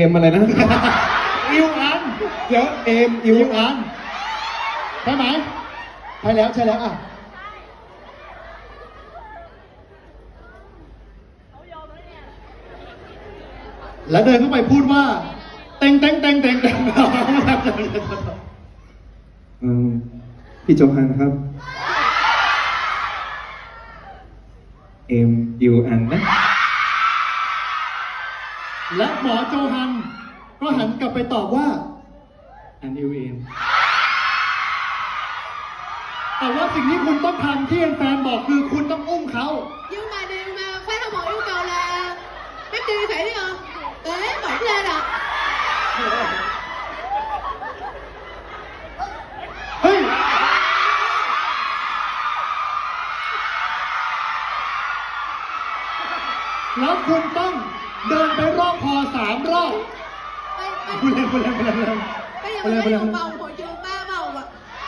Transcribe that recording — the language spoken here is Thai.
เอ็มอะไรนะ อิวอัน เดี๋ยวเอ็มอิ อิ ว วอันใช่ไหมใช่แล้วอ่ะแล้วเดินเข้าไปพูดว่าเต็งพี่โจฮันครับเอ็มยูอันนะ และหมอโจฮันก็หันกลับไปตอบว่า อันยูเอ็ม แต่ว่าสิ่งที่คุณต้องทำที่แฟนๆบอกคือคุณต้องอุ้มเขา Nhưng mà điều mà fan hâm mộ yêu cầu là các kia phải đi không? Tế bổng lên ạ. เฮ้ยแล้วคุณต้องเดินไปรอบพอ3 รอบ Bây คุณเล่น giờ mình phải đi một vòng hội